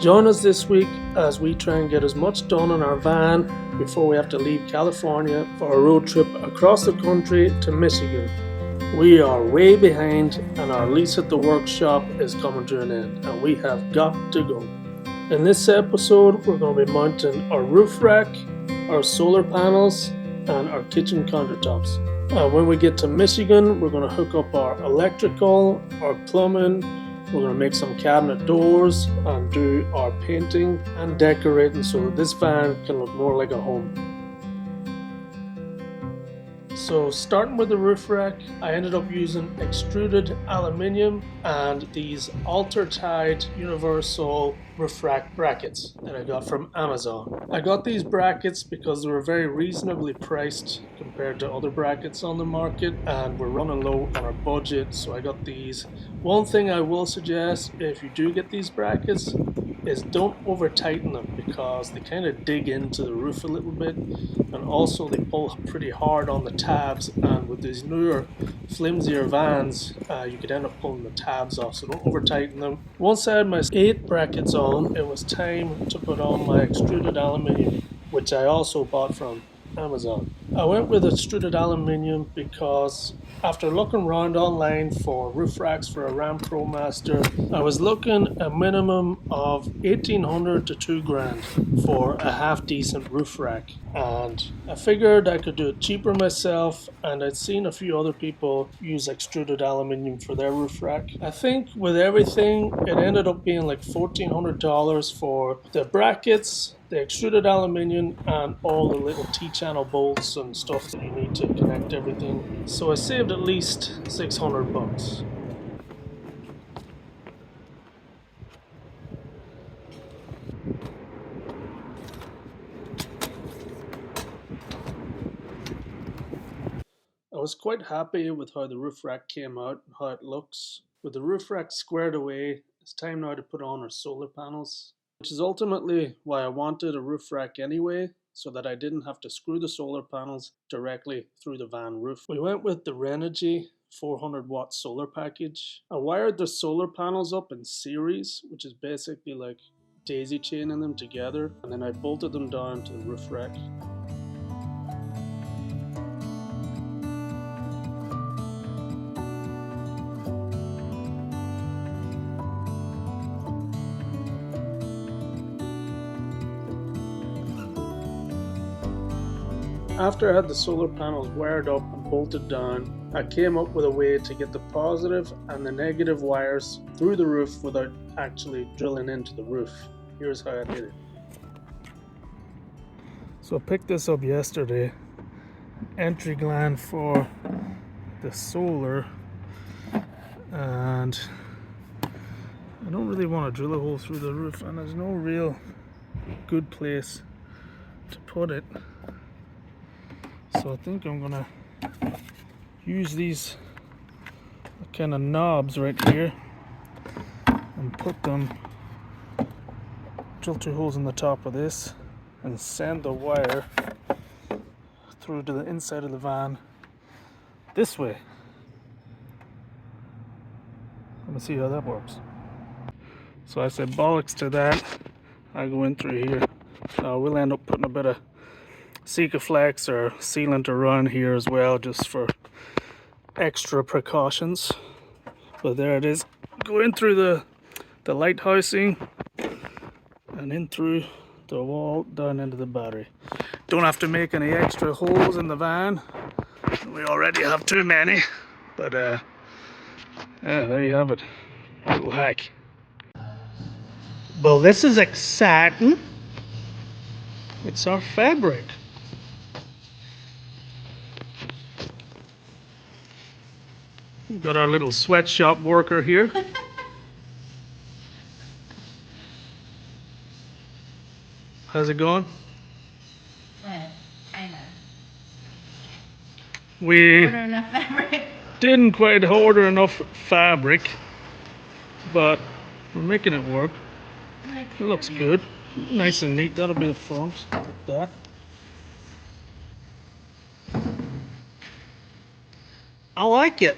Join us this week as we try and get as much done on our van before we have to leave California for a road trip across the country to Michigan. We are way behind and our lease at the workshop is coming to an end and we have got to go. In this episode, we're going to be mounting our roof rack, our solar panels, and our kitchen countertops. When we get to Michigan, we're going to hook up our electrical, our plumbing, we're going to make some cabinet doors and do our painting and decorating so that this van can look more like a home. So starting with the roof rack, I ended up using extruded aluminium and these alter-tied universal roof rack brackets that I got from Amazon. I got these brackets because they were very reasonably priced compared to other brackets on the market and we're running low on our budget, so I got these. One thing I will suggest if you do get these brackets is don't over tighten them because they kind of dig into the roof a little bit, and also they pull pretty hard on the tabs, and with these newer flimsier vans you could end up pulling the tabs off, so don't over tighten them. Once I had my 8 brackets on, it was time to put on my extruded aluminium, which I also bought from Amazon. I went with extruded aluminium because after looking around online for roof racks for a Ram ProMaster, I was looking a minimum of $1,800 to $2,000 for a half decent roof rack, and I figured I could do it cheaper myself, and I'd seen a few other people use extruded aluminium for their roof rack. I think with everything it ended up being like $1,400 for the brackets, the extruded aluminium, and all the little T-channel bolts and stuff that you need to connect everything. So I saved at least $600. I was quite happy with how the roof rack came out and how it looks. With the roof rack squared away, it's time now to put on our solar panels, which is ultimately why I wanted a roof rack anyway, so that I didn't have to screw the solar panels directly through the van roof. We went with the Renogy 400 watt solar package. I wired the solar panels up in series, which is basically like daisy chaining them together, and then I bolted them down to the roof rack. After I had the solar panels wired up and bolted down, I came up with a way to get the positive and the negative wires through the roof without actually drilling into the roof. Here's how I did it. So I picked this up yesterday. Entry gland for the solar, and I don't really want to drill a hole through the roof, and there's no real good place to put it. So I think I'm gonna use these kind of knobs right here and put them, drill 2 holes in the top of this and send the wire through to the inside of the van this way. Let me see how that works. So I said bollocks to that, I go in through here. We'll end up putting a bit of Sikaflex or sealant around here as well, just for extra precautions. But there it is, go in through the light housing and in through the wall down into the battery. Don't have to make any extra holes in the van, we already have too many, but yeah, there you have it, little hack. Well, this is exciting. It's our fabric. We've got our little sweatshop worker here. How's it going? I know. We Order enough fabric. didn't quite order enough fabric, but we're making it work. It looks good. Nice and neat. That'll be the front. Like that. I like it.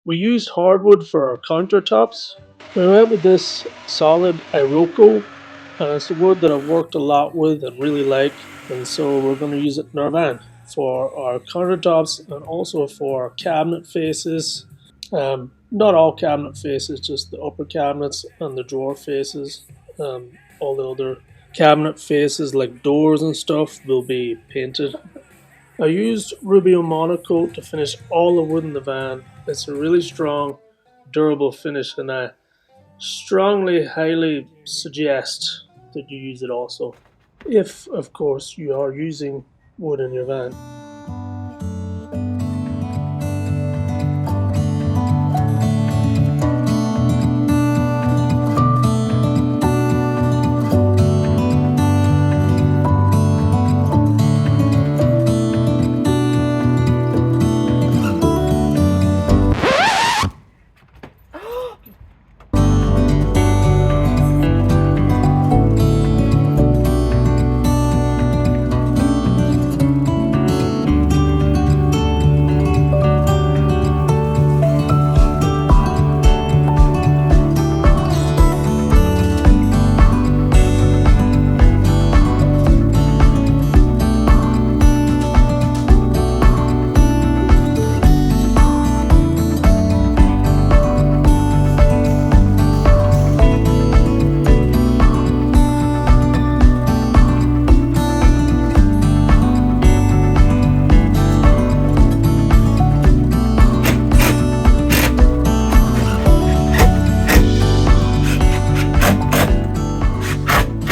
We used hardwood for our countertops. We went with this solid Iroko, and it's a wood that I've worked a lot with and really like, and so we're going to use it in our van for our countertops and also for our cabinet faces. Not all cabinet faces, just the upper cabinets and the drawer faces. All the other cabinet faces, like doors and stuff, will be painted. I used Rubio Monocoat to finish all the wood in the van. It's a really strong, durable finish, and I highly suggest that you use it also. If, of course, you are using wood in your van.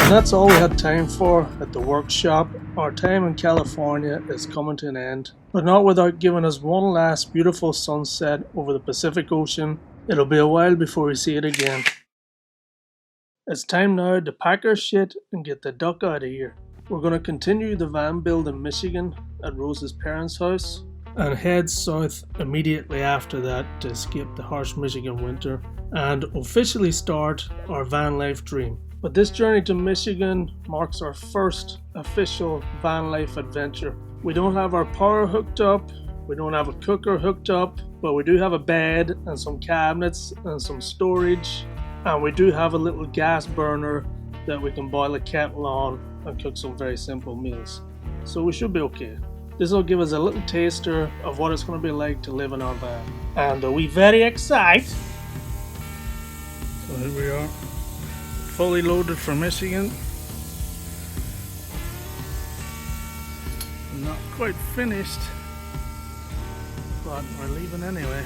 That's all we had time for at the workshop. Our time in California is coming to an end, but not without giving us one last beautiful sunset over the Pacific Ocean. It'll be a while before we see it again. It's time now to pack our shit and get the duck out of here. We're going to continue the van build in Michigan at Rose's parents' house and head south immediately after that to escape the harsh Michigan winter and officially start our van life dream. But this journey to Michigan marks our first official van life adventure. We don't have our power hooked up, we don't have a cooker hooked up, but we do have a bed and some cabinets and some storage, and we do have a little gas burner that we can boil a kettle on and cook some very simple meals. So we should be okay. This will give us a little taster of what it's going to be like to live in our van. And are we very excited? So here we are, fully loaded for Michigan. Not quite finished, but we're leaving anyway.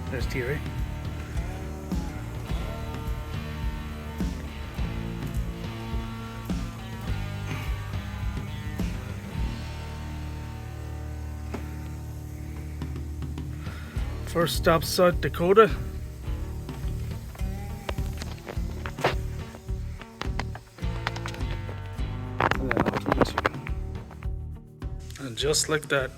There's Thierry. First stop, South Dakota. And then on to Michigan. And just like that.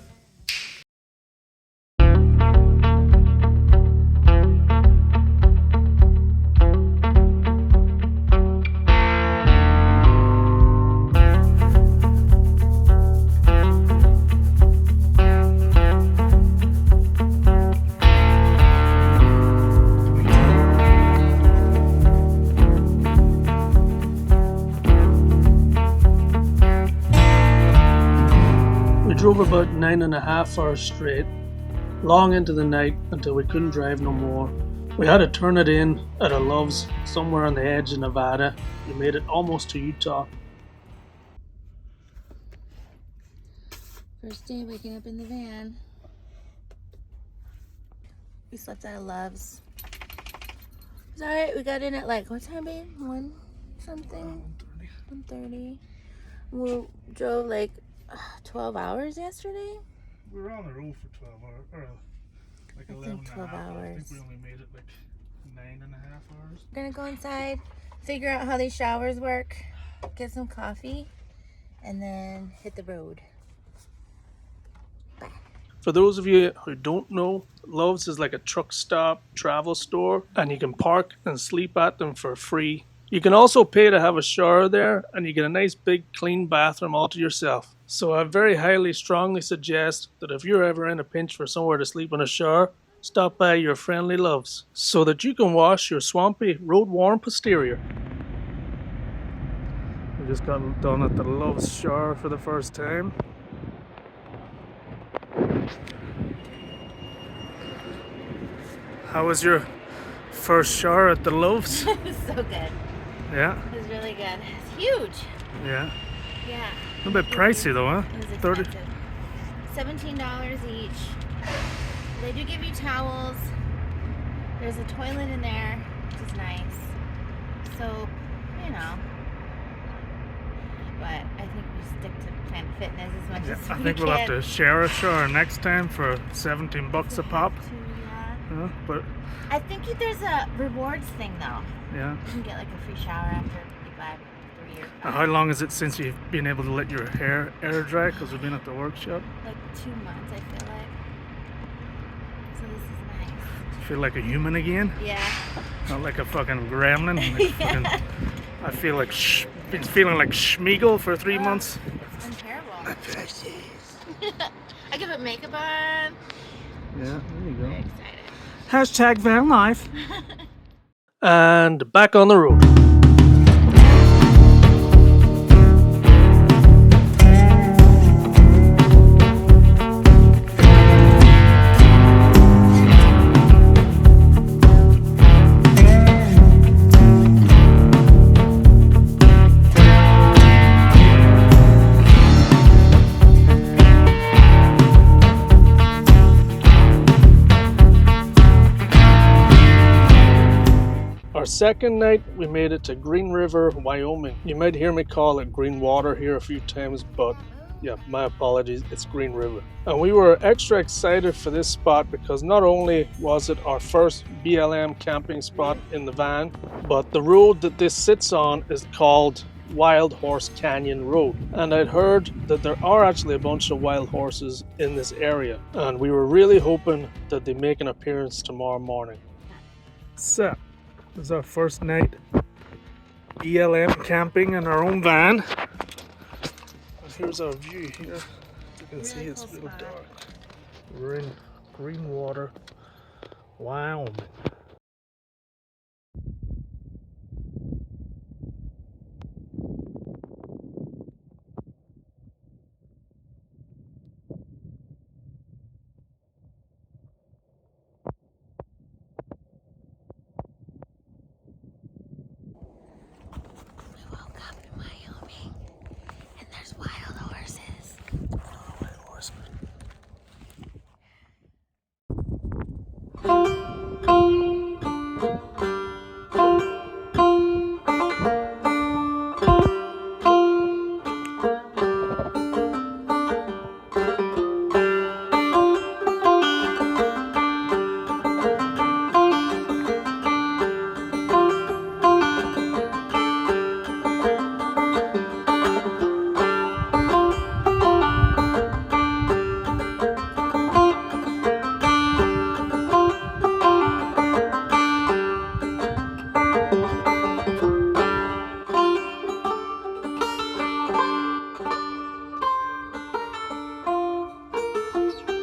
Drove about 9.5 hours straight, long into the night until we couldn't drive no more. We had to turn it in at a Love's somewhere on the edge of Nevada. We made it almost to Utah. First day waking up in the van. We slept at Love's. It's alright, we got in at like, what time, babe? 1 something? 1:30. We drove like 12 hours yesterday? We were on the road for 12 hours, or like 11 and 12 a half. hours. I think we only made it like 9.5 hours. We're gonna go inside, figure out how these showers work, get some coffee, and then hit the road. Bye. For those of you who don't know, Love's is like a truck stop travel store, and you can park and sleep at them for free. You can also pay to have a shower there, and you get a nice big clean bathroom all to yourself. So I very highly strongly suggest that if you're ever in a pinch for somewhere to sleep in a shower, stop by your friendly Loves so that you can wash your swampy, road-worn posterior. We just got done at the Loves shower for the first time. How was your first shower at the Loves? It was so good. Yeah? It was really good. It's huge. Yeah. Yeah. A bit pricey though, huh? It was 30. expensive. $17 each. They do give you towels. There's a toilet in there, which is nice. So, you know. But I think we stick to Planet Fitness as much as we can. I think we'll have to share a shower next time for $17 a pop. Yeah. But I think there's a rewards thing though. yeah. You can get like a free shower after you buy 3 years. How long is it since you've been able to let your hair air dry? Because we've been at the workshop. Like 2 months, I feel like. So this is nice. Feel like a human again? Yeah. Not like a fucking gremlin. Like Yeah. fucking, I feel like been feeling like Schmeagol for 3 months. It's been terrible. I can put makeup on. Yeah, there you go. Very excited. Hashtag van life. And back on the road. Second night, we made it to Green River, Wyoming. You might hear me call it Green Water here a few times, but yeah, my apologies, it's Green River. And we were extra excited for this spot because not only was it our first BLM camping spot in the van, but the road that this sits on is called Wild Horse Canyon Road. And I'd heard that there are actually a bunch of wild horses in this area, and we were really hoping that they make an appearance tomorrow morning. So, this is our first night BLM camping in our own van. And here's our view here. You can see it's a little dark. We're in Green Water, Wyoming.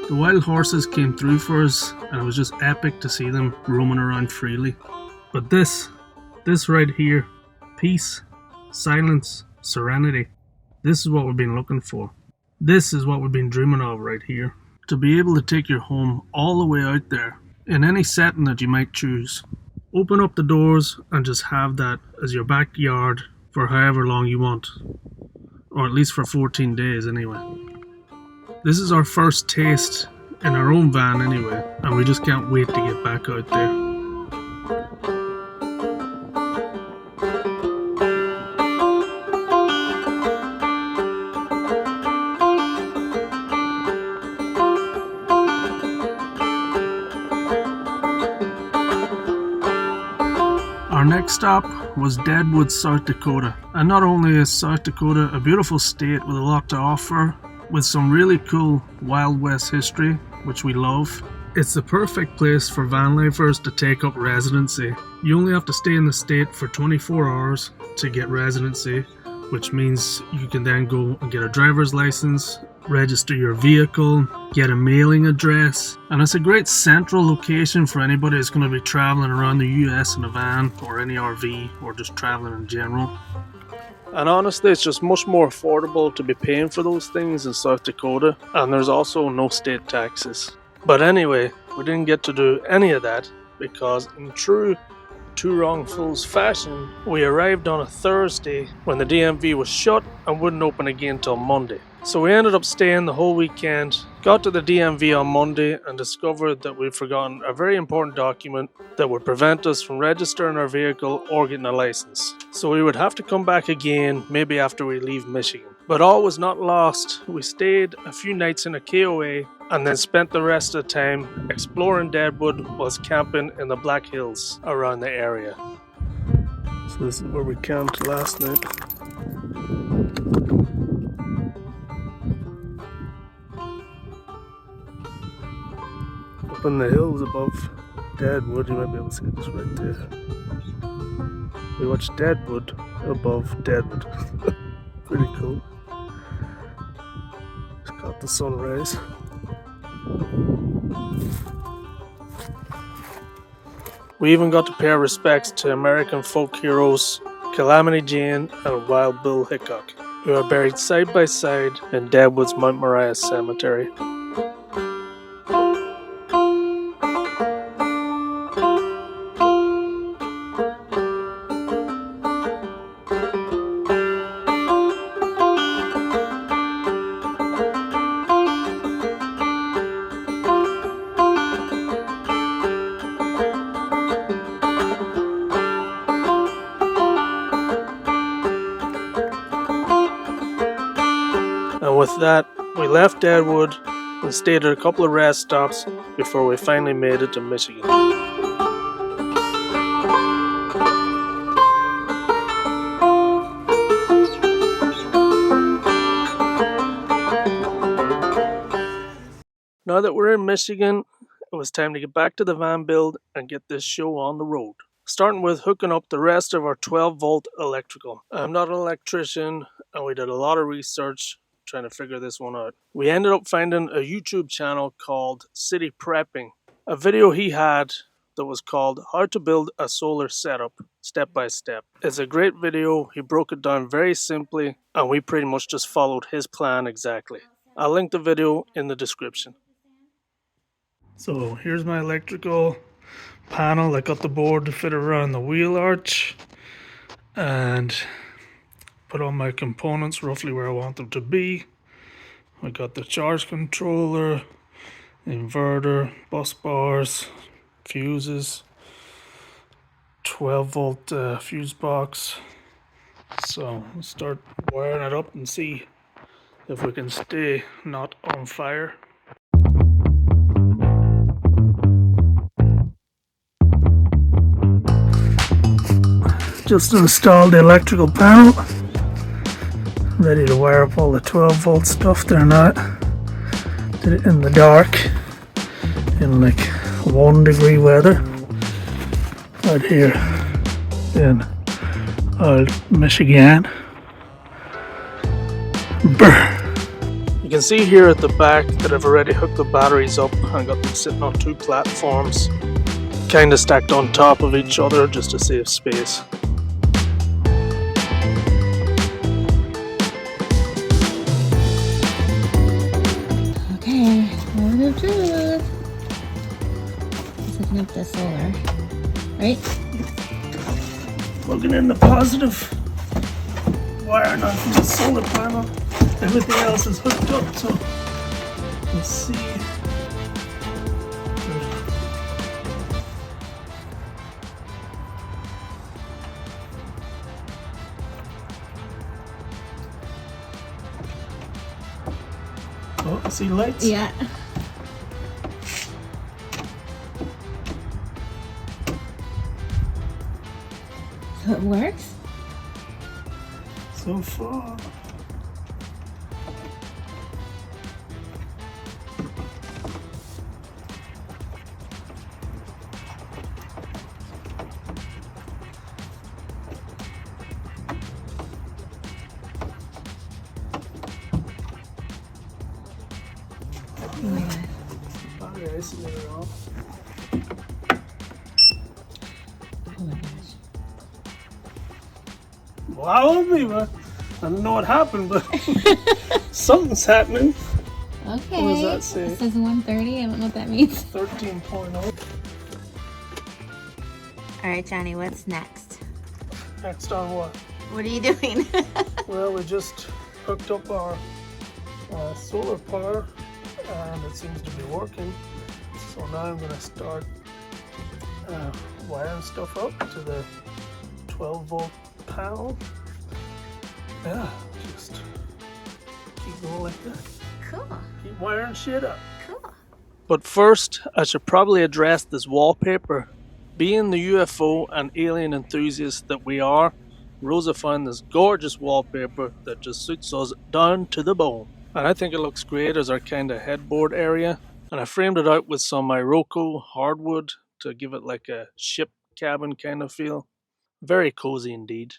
The wild horses came through for us, and it was just epic to see them roaming around freely. But this right here, peace, silence, serenity, this is what we've been looking for. This is what we've been dreaming of right here. To be able to take your home all the way out there, in any setting that you might choose. Open up the doors and just have that as your backyard for however long you want. Or at least for 14 days anyway. This is our first taste in our own van anyway, and we just can't wait to get back out there. Our next stop was Deadwood, South Dakota. And not only is South Dakota a beautiful state with a lot to offer, with some really cool Wild West history, which we love, it's the perfect place for van lifers to take up residency. You only have to stay in the state for 24 hours to get residency, which means you can then go and get a driver's license, register your vehicle, get a mailing address, and it's a great central location for anybody who's going to be traveling around the US in a van or any RV or just traveling in general. And honestly, it's just much more affordable to be paying for those things in South Dakota, and there's also no state taxes. But anyway, we didn't get to do any of that because in true Two Wrong Fools fashion, we arrived on a Thursday when the DMV was shut and wouldn't open again till Monday. So we ended up staying the whole weekend, got to the DMV on Monday and discovered that we'd forgotten a very important document that would prevent us from registering our vehicle or getting a license. So we would have to come back again, maybe after we leave Michigan. But all was not lost. We stayed a few nights in a KOA and then spent the rest of the time exploring Deadwood whilst camping in the Black Hills around the area. So this is where we camped last night. Up in the hills above Deadwood, you might be able to see this right there. We watched Deadwood above Deadwood. Pretty cool. Just got the sunrise. We even got to pay our respects to American folk heroes Calamity Jane and Wild Bill Hickok, who are buried side by side in Deadwood's Mount Moriah Cemetery. And with that, we left Deadwood and stayed at a couple of rest stops before we finally made it to Michigan. Now that we're in Michigan, it was time to get back to the van build and get this show on the road. Starting with hooking up the rest of our 12-volt electrical. I'm not an electrician, and we did a lot of research trying to figure this one out. We ended up finding a YouTube channel called City Prepping, a video he had that was called How to Build a Solar Setup Step by Step. It's a great video. He broke it down very simply, and we pretty much just followed his plan exactly. I'll link the video in the description. So here's my electrical panel. I got the board to fit around the wheel arch and put all my components roughly where I want them to be. I got the charge controller, inverter, bus bars, fuses, 12-volt fuse box. So let's start wiring it up and see if we can stay not on fire. Just installed the electrical panel. Ready to wire up all the 12-volt stuff there now. Did it in the dark in like 1 degree weather out here in Michigan. Brr. You can see here at the back that I've already hooked the batteries up and got them sitting on 2 platforms, kind of stacked on top of each other just to save space. Hooking up the solar, right? Plugging in the positive wire now from the solar panel. Everything else is hooked up, so let's see. Oh, I see lights. Yeah. So it works? So far. Okay, isolator off. Wow, me, man. I don't know what happened, but something's happening. Okay. What does that say? It says 130. I don't know what that means. 13.0. All right, Johnny, what's next? Next on what? What are you doing? Well, we just hooked up our solar power and it seems to be working. So now I'm going to start wiring stuff up to the 12-volt panel. Yeah, just keep going like that. Cool. Keep wiring shit up. Cool. But first, I should probably address this wallpaper. Being the UFO and alien enthusiasts that we are, Rosa found this gorgeous wallpaper that just suits us down to the bone. And I think it looks great as our kind of headboard area. And I framed it out with some Iroko hardwood to give it like a ship cabin kind of feel. Very cozy indeed.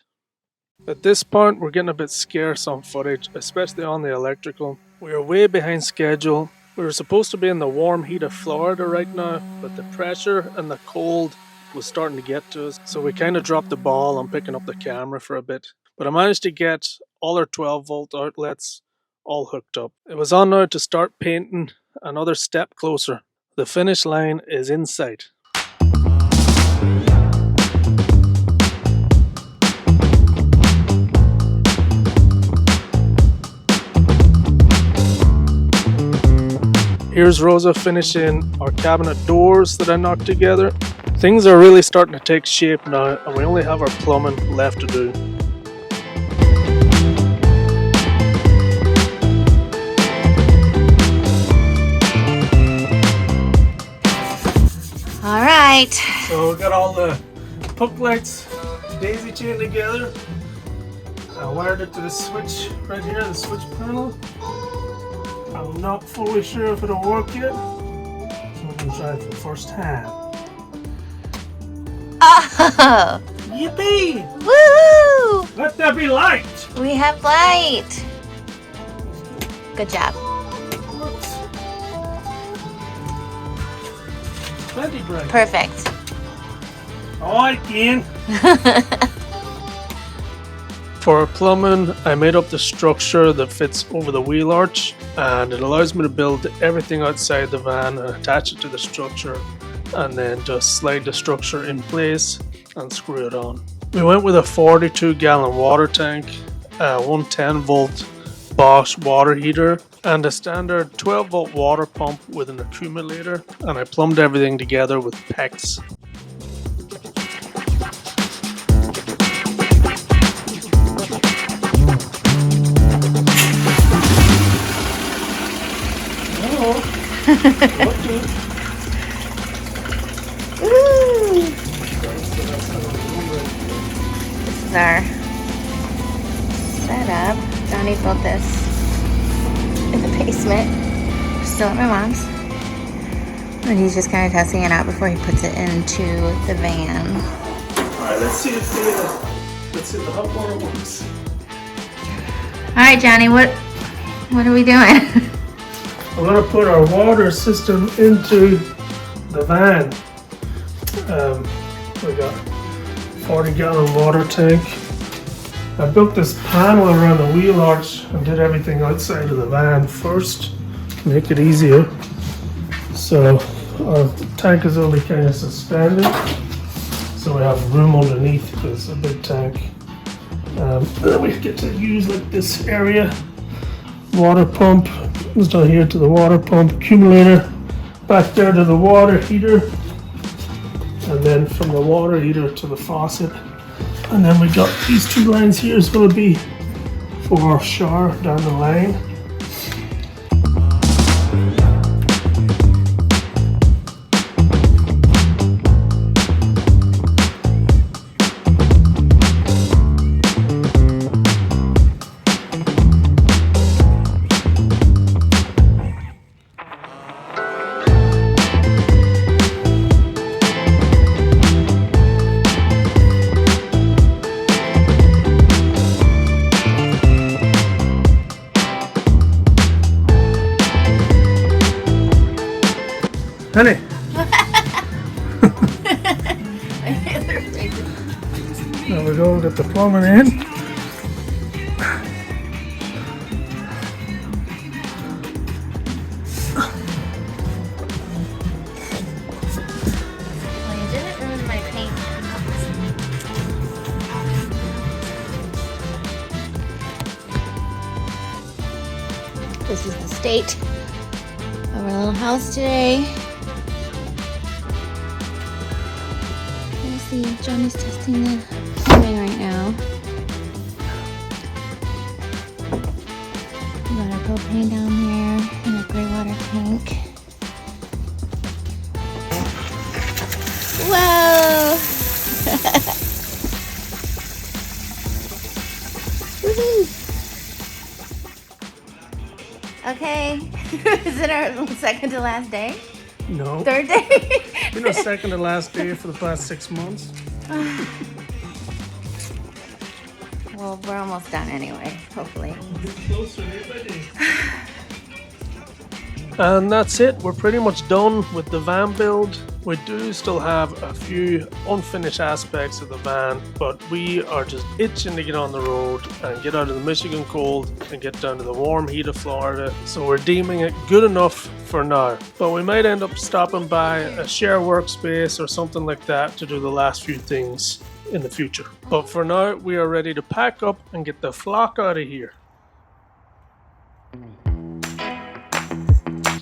At this point, we're getting a bit scarce on footage, especially on the electrical. We are way behind schedule. We were supposed to be in the warm heat of Florida right now, but the pressure and the cold was starting to get to us, so we kind of dropped the ball on picking up the camera for a bit. But I managed to get all our 12-volt outlets all hooked up. It was on now to start painting another step closer. The finish line is in sight. Here's Rosa finishing our cabinet doors that I knocked together. Things are really starting to take shape now, and we only have our plumbing left to do. All right. So we got all the hook lights daisy chained together. I wired it to the switch right here, the switch panel. I'm not fully sure if it'll work yet, so I'm gonna try it for the first time. Oh! Yippee! Woohoo! Let there be light! We have light. Good job. Works. Plenty bright. Perfect. Alright, Ian. For our plumbing, I made up the structure that fits over the wheel arch, and it allows me to build everything outside the van and attach it to the structure, and then just slide the structure in place and screw it on. We went with a 42-gallon water tank, a 110-volt Bosch water heater, and a standard 12-volt water pump with an accumulator, and I plumbed everything together with PEX. Woo! This is our setup. Johnny built this in the basement. We're still at my mom's. And he's just kind of testing it out before he puts it into the van. Alright, let's see if the hot water works. Alright, Johnny, what are we doing? We're going to put our water system into the van. We got 40-gallon water tank. I built this panel around the wheel arch and did everything outside of the van first to make it easier. So our tank is only kind of suspended, so we have room underneath because it's a big tank. Then we get to use like this area. Water pump is down here to the water pump, accumulator back there to the water heater, and then from the water heater to the faucet. And then we got these two lines here is going to be for our shower down the line. Honey. There we go, get the plumbing in. Well, you didn't ruin my paint. This is the state of our little house today. Let's see, Johnny's testing the plumbing right now. We got our propane down there and our gray water tank. Whoa! Woohoo! Okay, is it our second to last day? No. Third day? You know, second to last day for the past 6 months. Well, we're almost done anyway, hopefully. And that's it. We're pretty much done with the van build. We do still have a few unfinished aspects of the van, but we are just itching to get on the road and get out of the Michigan cold and get down to the warm heat of Florida. So we're deeming it good enough for now. But we might end up stopping by a share workspace or something like that to do the last few things in the future. But for now, we are ready to pack up and get the flock out of here.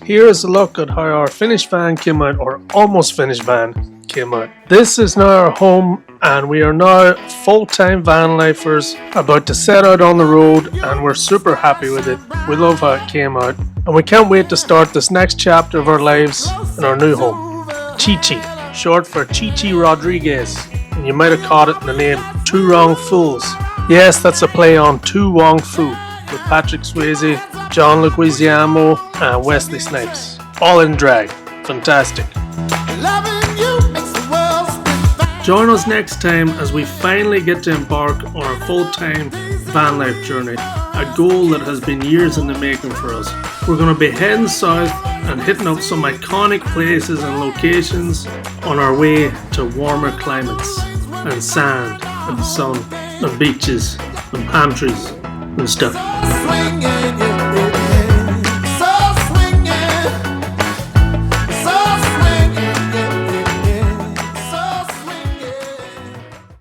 Here is a look at how our finished van came out, or almost finished van came out. This is now our home, and we are now full-time van lifers about to set out on the road, and we're super happy with it. We love how it came out, and we can't wait to start this next chapter of our lives in our new home. Chi-Chi, short for Chi-Chi Rodriguez, and you might have caught it in the name Two Wrong Fools. Yes, that's a play on To Wong Foo, with Patrick Swayze, John Leguizamo, and Wesley Snipes. All in drag. Fantastic. Join us next time as we finally get to embark on our full-time van life journey, a goal that has been years in the making for us. We're going to be heading south and hitting up some iconic places and locations on our way to warmer climates, and sand, and sun, and beaches, and palm trees, and stuff.